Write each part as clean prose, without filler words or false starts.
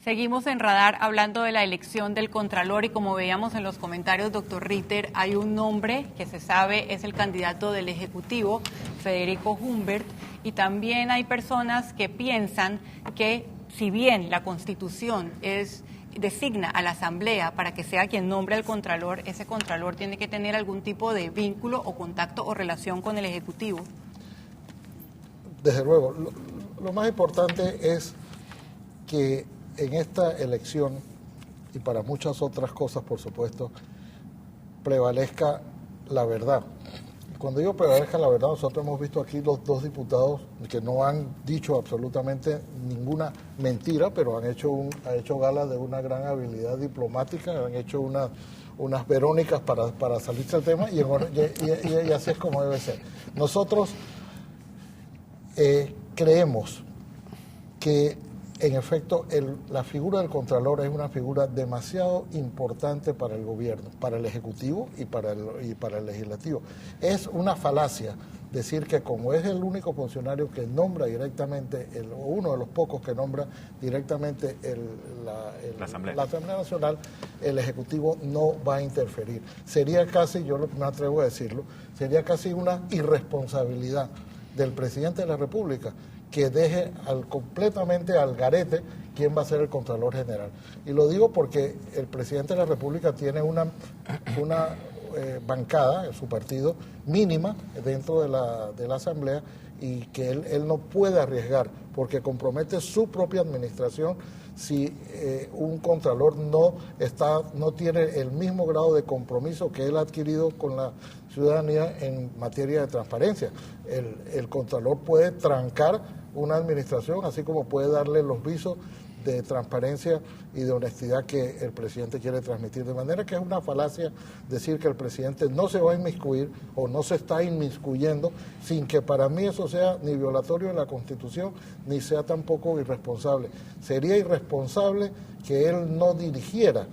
Seguimos en Radar hablando de la elección del Contralor y como veíamos en los comentarios, doctor Ritter, hay un nombre que se sabe es el candidato del Ejecutivo, Federico Humbert, y también hay personas que piensan que si bien la Constitución designa a la Asamblea para que sea quien nombre al Contralor, ese Contralor tiene que tener algún tipo de vínculo o contacto o relación con el Ejecutivo. Desde luego, lo más importante es que en esta elección, y para muchas otras cosas, por supuesto, prevalezca la verdad. Cuando digo prevalezca la verdad, nosotros hemos visto aquí los dos diputados que no han dicho absolutamente ninguna mentira, pero han hecho gala de una gran habilidad diplomática, han hecho unas verónicas para salirse del tema, y así es como debe ser. Nosotros creemos que en efecto, la figura del Contralor es una figura demasiado importante para el gobierno, para el Ejecutivo y para el Legislativo. Es una falacia decir que como es el único funcionario que nombra directamente, o uno de los pocos que nombra directamente la Asamblea Nacional, el Ejecutivo no va a interferir. Sería casi, yo me atrevo a decirlo, sería casi una irresponsabilidad del presidente de la República que deje completamente al garete quién va a ser el Contralor General. Y lo digo porque el presidente de la República tiene una bancada en su partido mínima dentro de la Asamblea y que él no puede arriesgar porque compromete su propia administración si un Contralor no tiene el mismo grado de compromiso que él ha adquirido con la ciudadanía en materia de transparencia. El Contralor puede trancar una administración, así como puede darle los visos de transparencia y de honestidad que el presidente quiere transmitir. De manera que es una falacia decir que el presidente no se va a inmiscuir o no se está inmiscuyendo, sin que para mí eso sea ni violatorio de la Constitución, ni sea tampoco irresponsable. Sería irresponsable que él no dirigiera.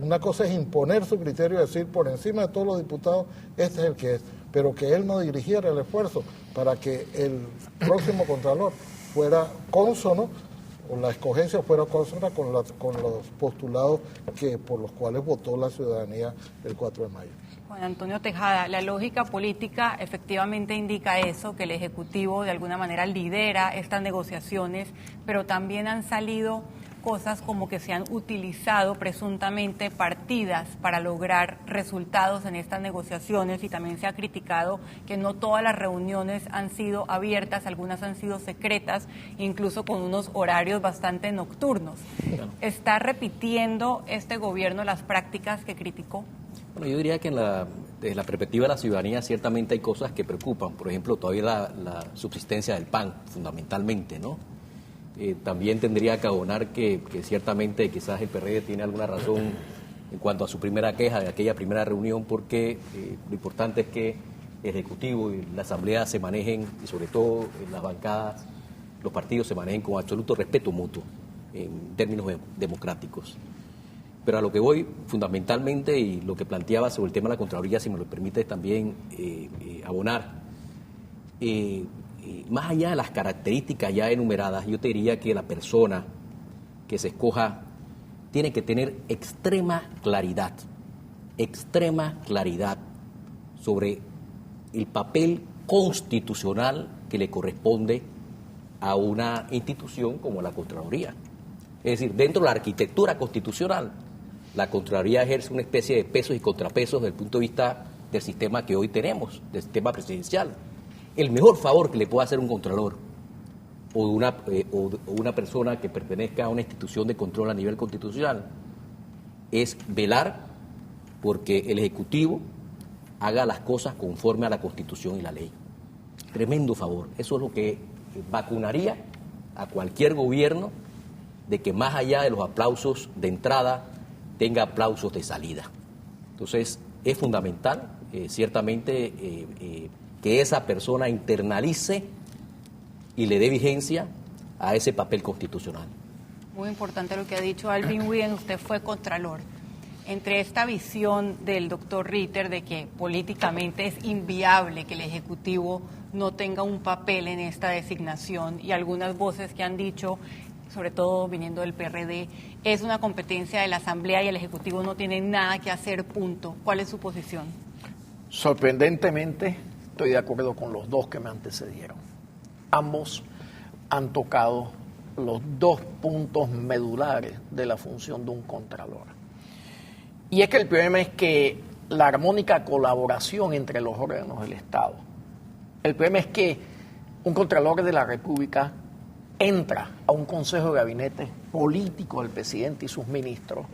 Una cosa es imponer su criterio y decir por encima de todos los diputados, este es el que es, pero que él no dirigiera el esfuerzo para que el próximo Contralor fuera cónsono, o la escogencia fuera consona con los postulados por los cuales votó la ciudadanía el 4 de mayo. Juan Antonio Tejada, la lógica política efectivamente indica eso, que el Ejecutivo de alguna manera lidera estas negociaciones, pero también han salido cosas como que se han utilizado presuntamente partidas para lograr resultados en estas negociaciones y también se ha criticado que no todas las reuniones han sido abiertas, algunas han sido secretas, incluso con unos horarios bastante nocturnos. ¿Está repitiendo este gobierno las prácticas que criticó? Bueno, yo diría que desde la perspectiva de la ciudadanía ciertamente hay cosas que preocupan, por ejemplo, todavía la subsistencia del PAN, fundamentalmente, ¿no? También tendría que abonar que ciertamente quizás el PRD tiene alguna razón en cuanto a su primera queja de aquella primera reunión, porque lo importante es que el Ejecutivo y la Asamblea se manejen, y sobre todo en las bancadas, los partidos se manejen con absoluto respeto mutuo en términos democráticos. Pero a lo que voy fundamentalmente, y lo que planteaba sobre el tema de la Contraloría, si me lo permite también abonar, más allá de las características ya enumeradas, yo te diría que la persona que se escoja tiene que tener extrema claridad sobre el papel constitucional que le corresponde a una institución como la Contraloría. Es decir, dentro de la arquitectura constitucional, la Contraloría ejerce una especie de pesos y contrapesos desde el punto de vista del sistema que hoy tenemos, del sistema presidencial. El mejor favor que le pueda hacer un contralor o una persona que pertenezca a una institución de control a nivel constitucional es velar porque el Ejecutivo haga las cosas conforme a la Constitución y la ley. Tremendo favor. Eso es lo que vacunaría a cualquier gobierno de que más allá de los aplausos de entrada tenga aplausos de salida. Entonces, es fundamental, ciertamente, que esa persona internalice y le dé vigencia a ese papel constitucional. Muy importante lo que ha dicho Alvin Wien, usted fue contralor. Entre esta visión del doctor Ritter de que políticamente es inviable que el Ejecutivo no tenga un papel en esta designación y algunas voces que han dicho sobre todo viniendo del PRD, es una competencia de la Asamblea y el Ejecutivo no tiene nada que hacer, punto. ¿Cuál es su posición? Sorprendentemente, estoy de acuerdo con los dos que me antecedieron. Ambos han tocado los dos puntos medulares de la función de un contralor. Y es que el problema es que la armónica colaboración entre los órganos del Estado. El problema es que un contralor de la República entra a un consejo de gabinete político del presidente y sus ministros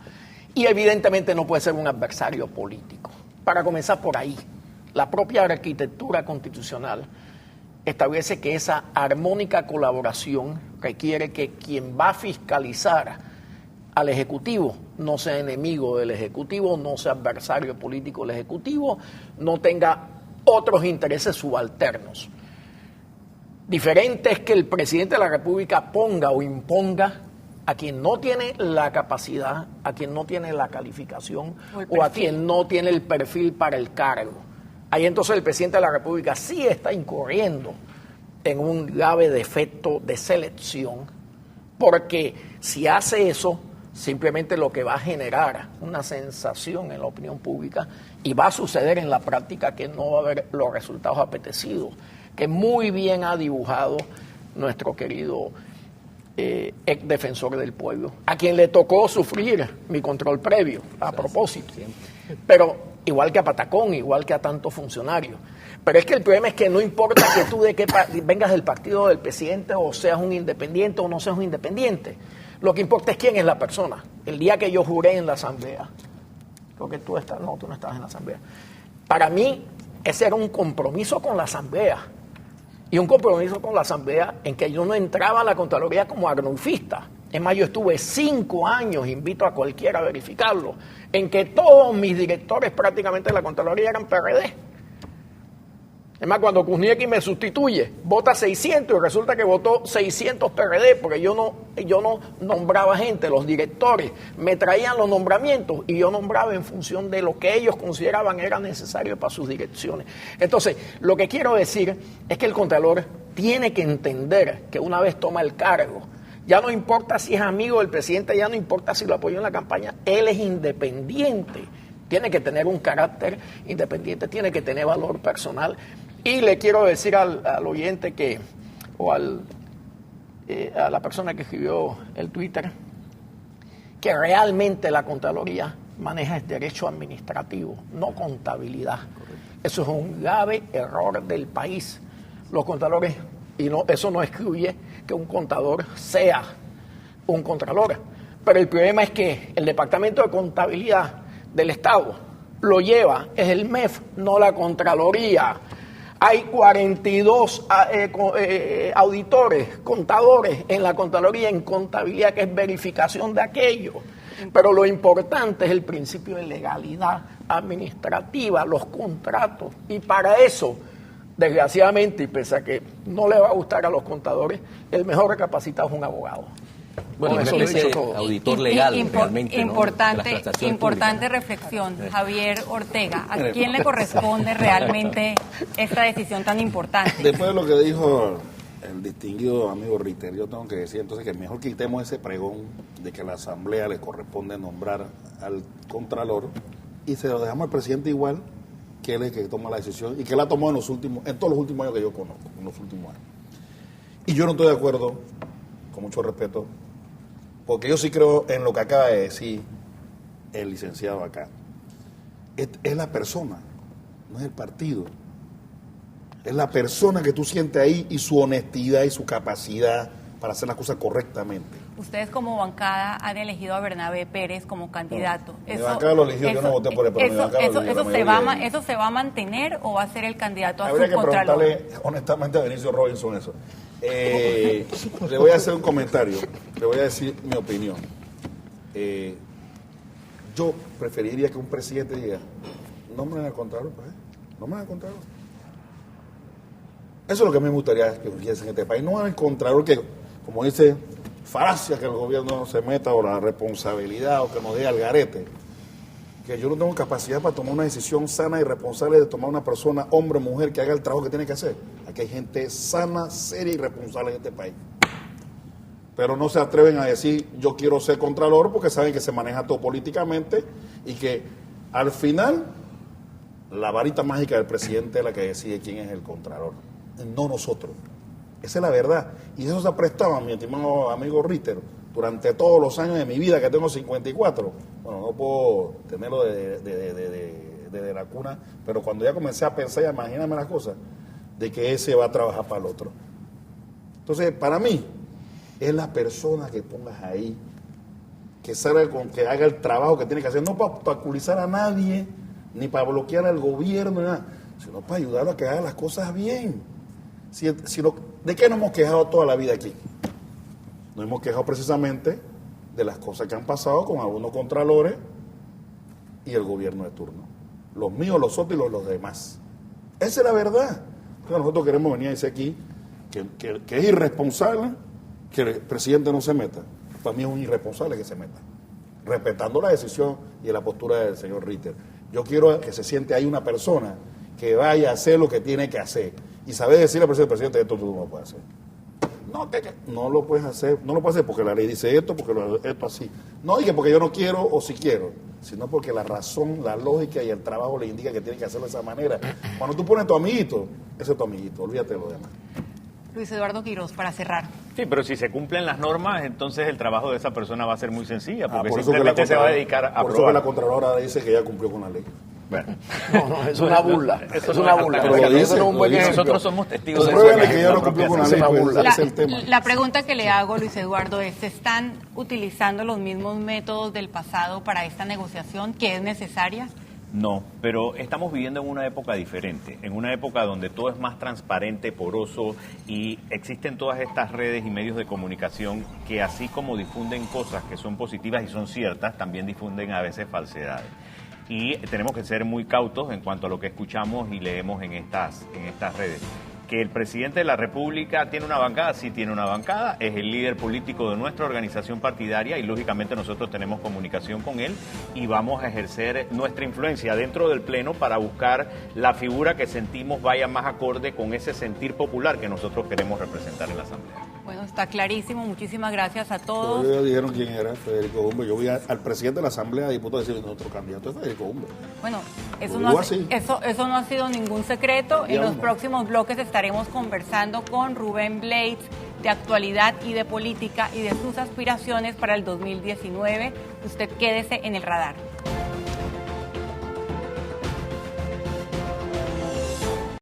y evidentemente no puede ser un adversario político. Para comenzar por ahí, la propia arquitectura constitucional establece que esa armónica colaboración requiere que quien va a fiscalizar al Ejecutivo no sea enemigo del Ejecutivo, no sea adversario político del Ejecutivo, no tenga otros intereses subalternos. Diferente es que el presidente de la República ponga o imponga a quien no tiene la capacidad, a quien no tiene la calificación o a quien no tiene el perfil para el cargo. Ahí entonces el presidente de la República sí está incurriendo en un grave defecto de selección, porque si hace eso, simplemente lo que va a generar una sensación en la opinión pública y va a suceder en la práctica que no va a haber los resultados apetecidos, que muy bien ha dibujado nuestro querido ex defensor del pueblo, a quien le tocó sufrir mi control previo, a propósito. Pero igual que a Patacón, igual que a tantos funcionarios. Pero es que el problema es que no importa que tú vengas del partido del presidente o seas un independiente o no seas un independiente. Lo que importa es quién es la persona. El día que yo juré en la Asamblea, creo que tú no estabas en la Asamblea. Para mí, ese era un compromiso con la Asamblea. Y un compromiso con la Asamblea en que yo no entraba a la Contraloría como arnulfista. Es más, yo estuve 5 años, invito a cualquiera a verificarlo, en que todos mis directores prácticamente de la Contraloría eran PRD. Es más, cuando Kuzniewski me sustituye, vota 600 y resulta que votó 600 PRD, porque yo no nombraba gente, los directores me traían los nombramientos y yo nombraba en función de lo que ellos consideraban era necesario para sus direcciones. Entonces, lo que quiero decir es que el Contralor tiene que entender que una vez toma el cargo, ya no importa si es amigo del presidente, ya no importa si lo apoyó en la campaña, él es independiente, tiene que tener un carácter independiente, tiene que tener valor personal. Y le quiero decir al oyente a la persona que escribió el Twitter, que realmente la Contraloría maneja el derecho administrativo, no contabilidad. Eso es un grave error del país. Los contadores, eso no excluye que un contador sea un contralor. Pero el problema es que el Departamento de Contabilidad del Estado lo lleva, es el MEF, no la Contraloría. Hay 42 auditores, contadores en la Contraloría, en contabilidad, que es verificación de aquello. Pero lo importante es el principio de legalidad administrativa, los contratos. Y para eso, desgraciadamente, y pese a que no le va a gustar a los contadores, el mejor capacitado es un abogado. Bueno, eso lo he dicho todo. Auditor legal, realmente, importante reflexión, Javier Ortega. ¿A quién le corresponde realmente esta decisión tan importante? Después de lo que dijo el distinguido amigo Ritter, yo tengo que decir entonces que mejor quitemos ese pregón de que a la Asamblea le corresponde nombrar al Contralor y se lo dejamos al presidente igual, que él es el que toma la decisión y que la tomó en todos los últimos años que yo conozco, en los últimos años. Y yo no estoy de acuerdo, con mucho respeto, porque yo sí creo en lo que acaba de decir el licenciado acá. Es la persona, no es el partido. Es la persona que tú sientes ahí y su honestidad y su capacidad para hacer las cosas correctamente. Ustedes como bancada han elegido a Bernabé Pérez como candidato. Mi bancada lo eligió, yo no voté por él, pero mi bancada lo eligió. ¿Eso se va a mantener o va a ser el candidato a Habría que subcontralor? preguntarle honestamente a Benicio Robinson eso. Le voy a hacer un comentario, le voy a decir mi opinión. Yo preferiría que un presidente diga, nombren al Contralor, pues, nombren al Contralor. Eso es lo que a mí me gustaría que hubiese en este país. No al Contralor que, como dice, falacia que el gobierno no se meta o la responsabilidad o que nos dé al garete. Que yo no tengo capacidad para tomar una decisión sana y responsable de tomar una persona, hombre o mujer, que haga el trabajo que tiene que hacer. Aquí hay gente sana, seria y responsable en este país. pero no se atreven a decir yo quiero ser contralor porque saben que se maneja todo políticamente y que al final la varita mágica del presidente es la que decide quién es el contralor, no nosotros. Esa es la verdad. Y eso se ha prestado a mi estimado amigo Ritter durante todos los años de mi vida, que tengo 54. Bueno, no puedo tenerlo de la cuna, pero cuando ya comencé a pensar y a imaginarme las cosas, de que ese va a trabajar para el otro. Entonces, para mí, es la persona que pongas ahí, que salga que haga el trabajo que tiene que hacer, no para obstaculizar a nadie, ni para bloquear al gobierno, ni nada, sino para ayudarlo a que haga las cosas bien. ¿De qué nos hemos quejado toda la vida aquí? Nos hemos quejado precisamente de las cosas que han pasado con algunos contralores y el gobierno de turno. Los míos, los otros y los demás. Esa es la verdad. Entonces nosotros queremos venir a decir aquí que es irresponsable que el presidente no se meta. Para mí es un irresponsable que se meta, respetando la decisión y la postura del señor Ritter. Yo quiero que se siente ahí una persona que vaya a hacer lo que tiene que hacer y saber decirle al presidente esto tú no lo puedes hacer. No lo puedes hacer, no lo puedes hacer porque la ley dice esto, porque esto así. No diga porque yo no quiero o si quiero, sino porque la razón, la lógica y el trabajo le indica que tiene que hacerlo de esa manera. Cuando tú pones a tu amiguito, ese es tu amiguito, olvídate de lo demás. Luis Eduardo Quiroz, para cerrar. Sí, pero si se cumplen las normas, entonces el trabajo de esa persona va a ser muy sencilla, porque por simplemente se va a dedicar a Por eso que aprobar. la Contralora dice que ya cumplió con la ley. Bueno, No, es una burla. Eso Es no una es burla. ataque. Pero lo Eso no es un buen dice. ejemplo. nosotros somos testigos de Pruébale eso. que ya no cumplió con la ley, pues ese es el tema. La pregunta que le hago, Luis Eduardo, es, ¿se están utilizando los mismos métodos del pasado para esta negociación que es necesaria? No, pero estamos viviendo en una época diferente, en una época donde todo es más transparente, poroso y existen todas estas redes y medios de comunicación que así como difunden cosas que son positivas y son ciertas, también difunden a veces falsedades. Y tenemos que ser muy cautos en cuanto a lo que escuchamos y leemos en estas redes. Que el presidente de la República tiene una bancada, sí tiene una bancada, es el líder político de nuestra organización partidaria y lógicamente nosotros tenemos comunicación con él y vamos a ejercer nuestra influencia dentro del Pleno para buscar la figura que sentimos vaya más acorde con ese sentir popular que nosotros queremos representar en la Asamblea. Bueno, está clarísimo. Muchísimas gracias a Pero todos. ellos dijeron quién era Federico Humber. Yo vi al presidente de la Asamblea de Diputados decir nuestro candidato es Federico Humber. Bueno, eso Lo no, digo ha, así. eso no ha sido ningún secreto. En Ya los uno. próximos bloques estaremos conversando con Rubén Blades de actualidad y de política y de sus aspiraciones para el 2019. Usted quédese en el radar.